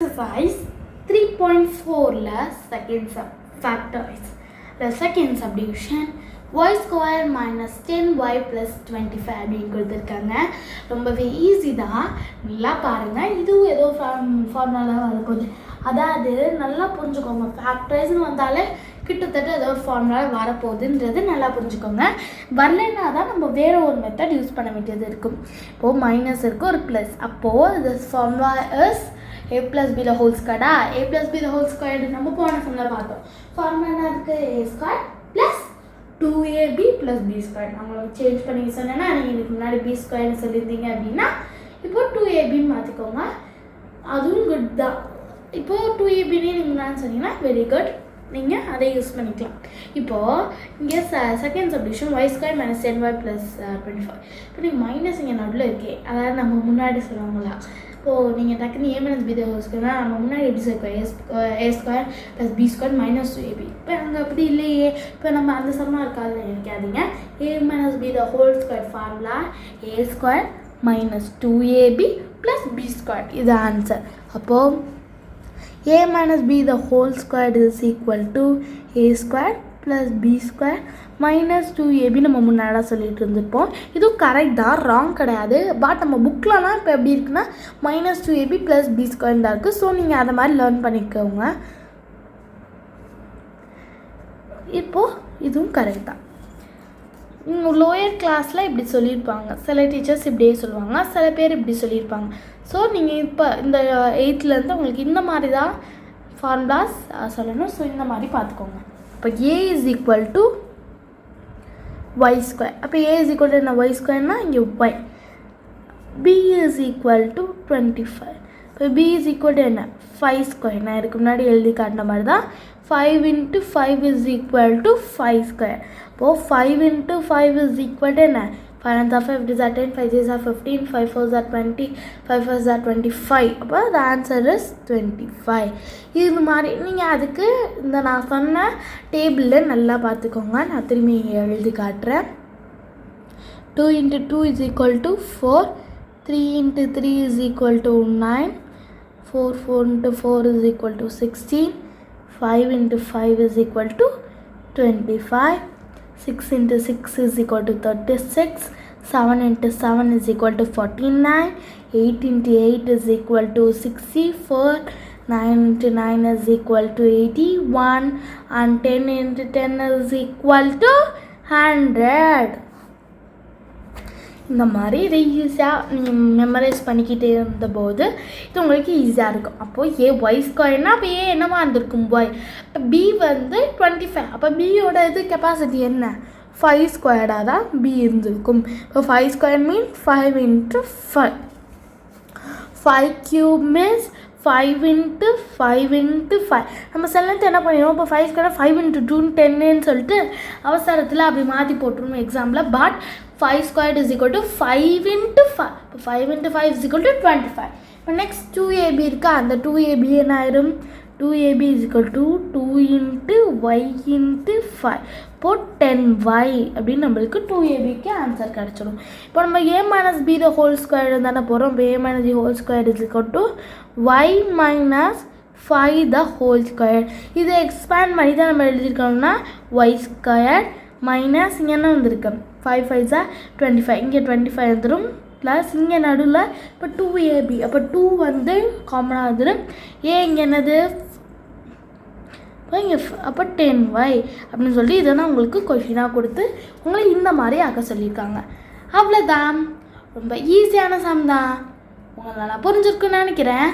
Exercise 3.4 second factorize. The second subdivision y square minus 10y plus 25 அப்படின்னு கொடுத்துருக்காங்க. ரொம்பவே easy தான், நல்லா பாருங்கள். இதுவும் ஏதோ ஃபார்முலாவில் வரப்போகுது, அதாவது நல்லா புரிஞ்சுக்கோங்க. ஃபேக்டரைஸ்னு வந்தாலே கிட்டத்தட்ட ஏதோ ஒரு ஃபார்முலாவில் வரப்போகுதுன்றது நல்லா புரிஞ்சுக்கோங்க. வரலைன்னா தான் நம்ம வேறு ஒரு மெத்தட் யூஸ் பண்ண வேண்டியது இருக்கும். இப்போது மைனஸ் இருக்குது, ஒரு ப்ளஸ். அப்போது this formula is a plus b the whole square. A plus b the whole square நம்ம போன சம்ல பார்த்தோம். ஃபார்முலா என்ன இருக்கு? a square plus 2ab plus b square. நான் சேஞ்ச் பண்ணி சொன்னேன்னா நீங்க இதுக்கு முன்னாடி b square சொல்லிருந்தீங்க அப்படின்னா இப்போ 2ab மாத்திக்கோங்க. அதுவும் குட் தான். இப்போ 2ab நீங்க நான் சொன்னீங்கன்னா வெரி குட், நீங்கள் அதை யூஸ் பண்ணிக்கலாம். இப்போது இங்கே second subdivision y square minus 10y plus 25. இப்போ நீங்கள் மைனஸ் இங்கே நடுவில் இருக்கே, அதாவது நம்ம முன்னாடி சொல்லுவாங்களா. இப்போது நீங்கள் டக்குன்னு a மைனஸ் b ஹோல் ஸ்கொயர்னா நம்ம முன்னாடி எப்படி சொல்லுவோம்? a square plus b square minus 2ab. இப்போ அங்கே அப்படி இல்லையே, இப்போ நம்ம அந்த சம்மா இருக்காதுன்னு நினைக்காதீங்க. a minus b whole square formula a square minus 2ab plus b square, இது ஆன்சர். அப்போது a minus b the whole square is equal to a square plus b square minus 2ab. நம்ம முன்னாடி சொல்லிட்டு இருந்திருப்போம். இதுவும் கரெக்ட் தான், wrong கிடையாது. But நம்ம புக்லலாம் இப்போ எப்படி இருக்குன்னா minus 2ab plus b square தான் இருக்குது. ஸோ நீங்கள் அதை மாதிரி லேர்ன் பண்ணிக்கோங்க. இப்போது இதுவும் கரெக்ட் தான். லோயர் கிளாஸில் இப்படி சொல்லியிருப்பாங்க, சில டீச்சர்ஸ் இப்படியே சொல்லுவாங்க, சில பேர் இப்படி சொல்லியிருப்பாங்க. ஸோ நீங்கள் இப்போ இந்த 8th உங்களுக்கு இந்த மாதிரி தான் ஃபார்முலாஸ் சொல்லணும். ஸோ இந்த மாதிரி பார்த்துக்கோங்க. இப்போ a is equal to y square. அப்போ a இஸ் ஈக்குவல் டு என்ன? y ஸ்கொயர்னால் இங்கே y. b is equal to 25. இப்போ b இஸ் ஈக்குவல் டு என்ன? 5 ஸ்கொயர். நான் இதுக்கு முன்னாடி எழுதி காட்டின மாதிரி தான். 5 into 5 is equal to 5 square. So 5 into 5 is equal to என்ன? 5 and 5 is 10, 5 is 15, 5 4 is 20, 5 4 is 25. அப்போ the answer is 25. இது மாதிரி நீங்கள் அதுக்கு இந்த நான் சொன்ன டேபிளில் நல்லா பார்த்துக்கோங்க. நான் திரும்பி எழுதி காட்டுறேன். 2 into 2 is equal to 4, 3 into 3 is equal to 9, 4 into 4 is equal to 16, 5 into 5 is equal to 25, 6 into 6 is equal to 36, 7 into 7 is equal to 49, 8 into 8 is equal to 64, 9 into 9 is equal to 81, and 10 into 10 is equal to 100. இந்த மாதிரி இதை ஈஸியாக நீங்கள் memorise பண்ணிக்கிட்டே இருந்தபோது இது உங்களுக்கு ஈஸியாக இருக்கும். அப்போது ஒய் ஸ்கொயர்னால் அப்போ என்னவா இருந்திருக்கும்? ஒய். இப்போ பி 25. அப்போ பியோட இது கெப்பாசிட்டி என்ன? 5 ஸ்கொயர்டாக தான் பி இருந்திருக்கும். இப்போ 5 ஸ்கொயர் மீன் 5 into 5. 5 cube means 5 into 5 into 5. நம்ம சில என்ன பண்ணிடுவோம்? இப்போ 5 ஸ்கொயர் 5 into 2 10ன்னு சொல்லிட்டு அவசரத்தில் அப்படி மாற்றி போட்டுருவோம் example. But 5 squared is equal to 5 into 5. இப்போ 5 into 5 is equal to 25. இப்போ நெக்ஸ்ட் 2ab இருக்கா, அந்த 2ab என்ன ஆயிரும்? 2ab is equal to 2 into y into 5. இப்போ 10y அப்படின்னு நம்மளுக்கு 2abக்கு ஆன்சர் கிடச்சிடும். இப்போ நம்ம a minus b the whole square தானே போகிறோம். இப்போ a minus b whole square is equal to y minus 5 the whole square. இதை எக்ஸ்பேண்ட் பண்ணி தான் நம்ம எழுதியிருக்கோம்னா y square மைனஸ் இங்கே என்ன வந்திருக்கு? 5 5 25. இங்கே 25 வந்துடும். ப்ளஸ் இங்கே நடுவில் இப்போ 2ab. அப்போ 2 காமனாக வந்துடும். இங்கே என்னது? இப்போ இங்கே அப்போ 10y அப்படின்னு சொல்லி இதெல்லாம் உங்களுக்கு கொஷினாக கொடுத்து உங்களை இந்த மாதிரி ஆக்க சொல்லியிருக்காங்க. அவ்வளோதான், ரொம்ப ஈஸியான சம் தான். உங்களை நல்லா புரிஞ்சிருக்குன்னு நினைக்கிறேன்.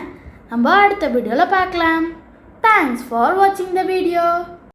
நம்ம அடுத்த வீடியோவில் பார்க்கலாம். தேங்க்ஸ் ஃபார் வாட்சிங் த வீடியோ.